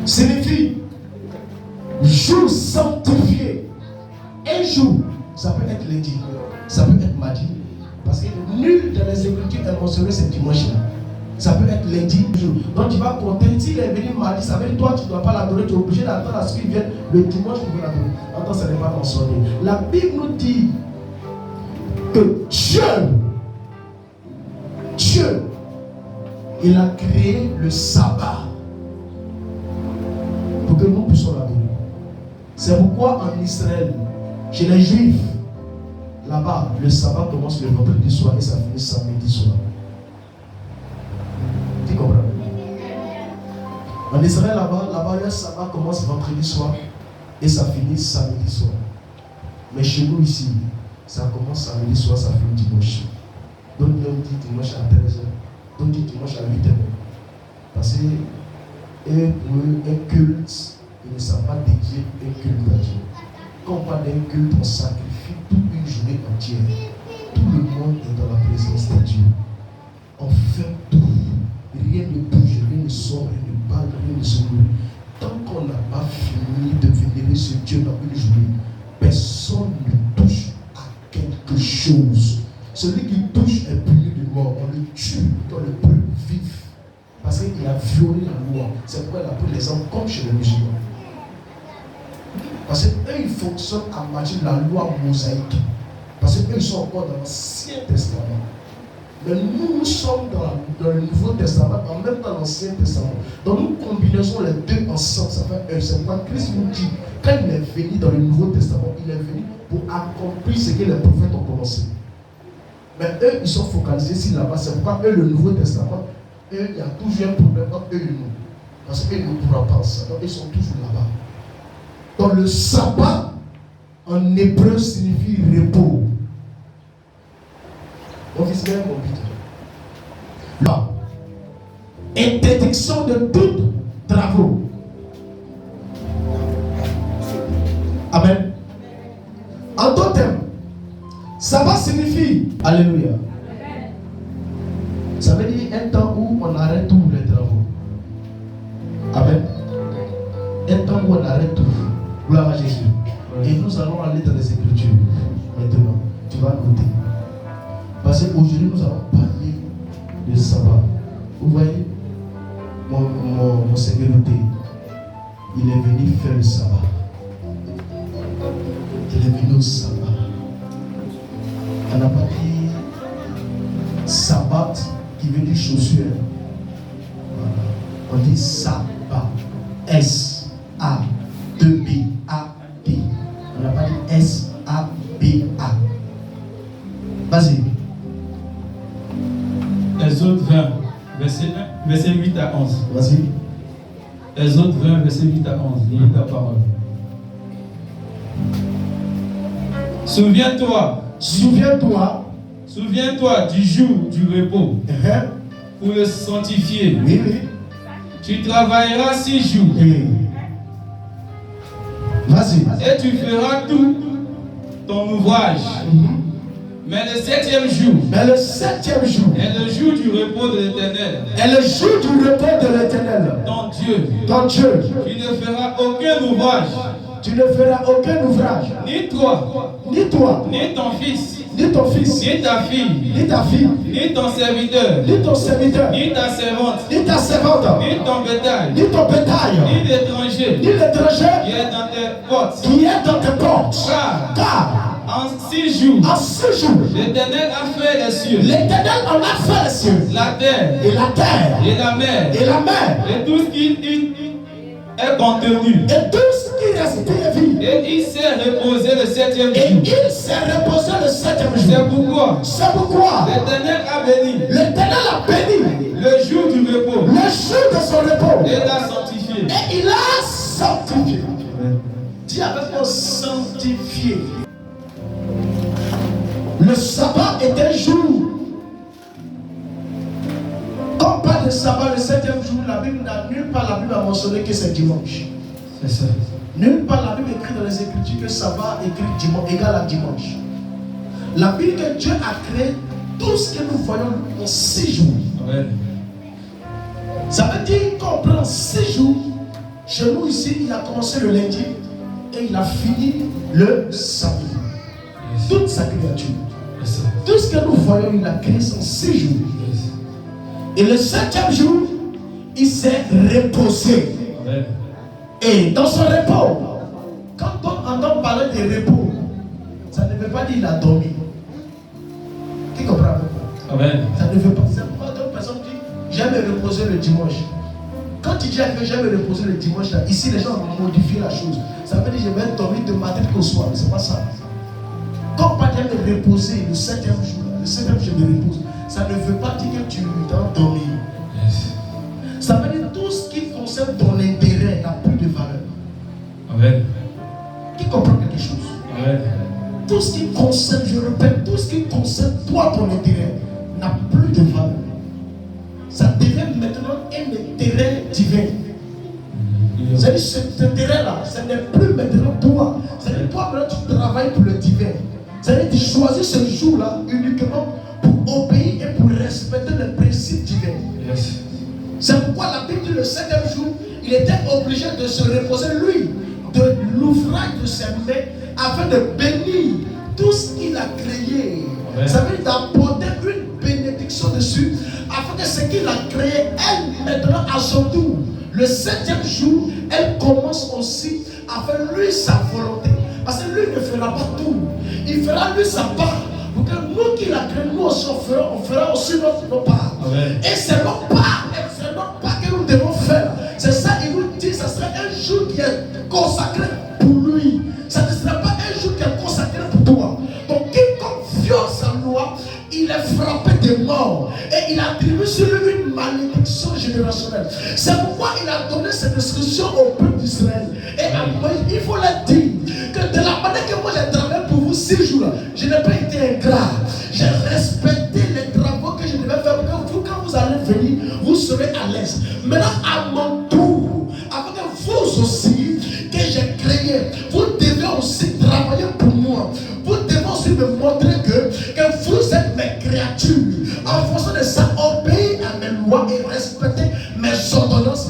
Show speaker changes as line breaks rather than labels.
signifie jour sanctifié. Un jour, ça peut être lundi, ça peut être mardi. Parce que nul dans les Écritures est mentionné ce dimanche-là. Ça peut être lundi. Donc tu vas compter. S'il est venu mardi, ça veut dire toi tu ne dois pas l'adorer. Tu es obligé d'attendre à ce qu'il vienne le dimanche pour l'adorer. Attends, ça n'est pas mentionné. La Bible nous dit que Dieu, il a créé le sabbat pour que nous puissions l'adorer. C'est pourquoi en Israël, chez les Juifs, là-bas, le sabbat commence le vendredi soir et ça finit samedi soir. Tu comprends? En Israël, là-bas, le sabbat commence vendredi soir et ça finit samedi soir. Mais chez nous ici, ça commence samedi soir, ça finit dimanche. D'autres disent dimanche à 13h, d'autres disent dimanche à 8h. Parce que pour eux, un culte, ils ne savent pas dédier un culte à Dieu. Quand on parle d'un culte, on sacrifie toute une journée entière. Tout le monde est dans la présence de Dieu. On fait tout. Rien ne bouge, rien ne sort, rien ne parle, rien ne se nourrit. Tant qu'on n'a pas fini de vénérer ce Dieu dans une journée, personne ne touche à quelque chose. Celui qui touche est puni de mort. On le tue dans le peuple vif. Parce qu'il a violé la loi. C'est pourquoi il a pris les hommes comme chez les musulmans. Parce qu'eux, ils fonctionnent à partir de la loi mosaïque. Parce qu'eux, ils sont encore dans l'Ancien Testament. Mais nous sommes dans le Nouveau Testament, en même temps l'Ancien Testament. Donc nous combinons les deux ensemble, ça fait un. C'est pourquoi Christ nous dit, quand il est venu dans le Nouveau Testament, il est venu pour accomplir ce que les prophètes ont commencé. Mais eux, ils sont focalisés ici là-bas. C'est pourquoi eux, le Nouveau Testament, eux, il y a toujours un problème entre eux et nous. Parce qu'eux ne pourront pas ça. Donc ils sont toujours là-bas. Donc le sabbat, en hébreu, signifie repos. Officiellement, mon but. Là, interdiction de tout travaux. Amen. En d'autres termes, sabbat signifie alléluia. Ça veut dire un temps où on arrête tous les travaux. Amen. Un temps où on arrête tout. Gloire à Jésus. Et nous allons aller dans les Écritures. Maintenant, tu vas noter. Parce qu'aujourd'hui, nous allons parler de sabbat. Vous voyez, mon sécurité, il est venu faire le sabbat. Il est venu au sabbat. On n'a pas dit sabbat qui veut dire chaussure. On dit sabbat. S-A-2-B-A-B. On n'a pas dit S-A-B-A. Vas-y.
Exode 20, verset 8 à 11.
Vas-y.
Exode 20, verset 8 à 11. Lis ta parole. Souviens-toi du jour du repos pour le sanctifier.
Oui, oui.
Tu travailleras 6 jours.
Vas-y.
Et tu feras tout ton ouvrage. Mais le 7e jour est le jour du repos de l'Éternel. Ton Dieu. Tu ne feras aucun ouvrage. Ni toi. Ni ton fils. Ni ta fille. Ni ton serviteur. Ni ta servante. Ni ton bétail. Ni l'étranger. Qui est dans tes portes. Car en 6 jours, l'Éternel a fait les cieux. La terre. Et la mer. Et tout ce qui est contenu. Et il s'est reposé le 7e jour. C'est pourquoi l'Éternel a béni le jour du repos. Et l'a sanctifié.
Et il a sanctifié. Dis avec moi sanctifié. Le sabbat est un jour. Quand on parle de sabbat, le 7e jour, la Bible n'a nulle part la Bible a mentionné que c'est dimanche.
C'est ça.
Nulle part la Bible écrit dans les Écritures que sabbat écrit dimanche égale à dimanche. La Bible que Dieu a créé tout ce que nous voyons en 6 jours.
Amen.
Ça veut dire qu'on prend 6 jours, Chez nous ici, il a commencé le lundi et il a fini le samedi. Toute sa créature. Tout ce que nous voyons, il a créé en 6 jours. Et le 7e jour, il s'est reposé. Amen. Et dans son repos, quand on entend parler de repos, ça ne veut pas dire qu'il a dormi. Qui comprend? Amen. Ça ne veut pas. C'est pourquoi d'autres personnes disent j'aime me reposer le dimanche. Quand tu dis que j'aime me reposer le dimanche, là, ici les gens ont modifié la chose. Ça veut dire que je vais dormir de matin jusqu'au soir. Mais c'est pas ça. Quand pas j'aime me reposer le 7e jour, le 7e je me repose, ça ne veut pas dire que tu dois dormir. Yes. Ça veut dire tout ce qui concerne ton intérêt n'a plus de valeur. Amen. Qui comprend quelque chose? Amen. Tout ce qui concerne, je répète, tout ce qui concerne toi, ton intérêt, n'a plus de valeur. Ça devient maintenant un intérêt divin. C'est-à-dire cet intérêt-là, ce n'est plus maintenant toi. C'est-à-dire toi maintenant tu travailles pour le divin. C'est-à-dire tu choisis ce jour-là uniquement pour obéir et pour respecter les principes divins. Yes. C'est pourquoi la Bible dit le 7e jour, il était obligé de se reposer lui, de l'ouvrage de ses mains, afin de bénir tout ce qu'il a créé. Amen. Ça veut dire d'apporter une bénédiction dessus, afin que ce qu'il a créé, elle maintenant à son tour, le 7e jour, elle commence aussi à faire lui sa volonté. Parce que lui ne fera pas tout. Il fera lui sa part. Pour que nous qui l'a créé, nous aussi on fera aussi notre part. Amen. Et c'est notre part. C'est notre part que nous devons faire. C'est ça, il nous dit, ça serait un jour qui est consacré pour lui. Ça ne sera pas un jour qui est consacré pour toi. Donc quiconque viole sa loi, il est frappé de mort. Et il attribue sur lui une malédiction générationnelle. C'est pourquoi il a donné cette instruction au peuple d'Israël. Et à Moïse, il faut leur dire que de la manière que moi j'ai travaillé pour vous 6 jours, je n'ai pas été ingrat. J'ai respecté les travaux que je devais faire pour que vous, quand vous allez venir, vous serez à l'aise. Maintenant, à mon tour, afin que vous aussi, que j'ai créé, vous devez aussi travailler pour moi. Vous devez aussi me montrer que vous êtes mes créatures. En fonction de ça, obéir à mes lois et respecter mes ordonnances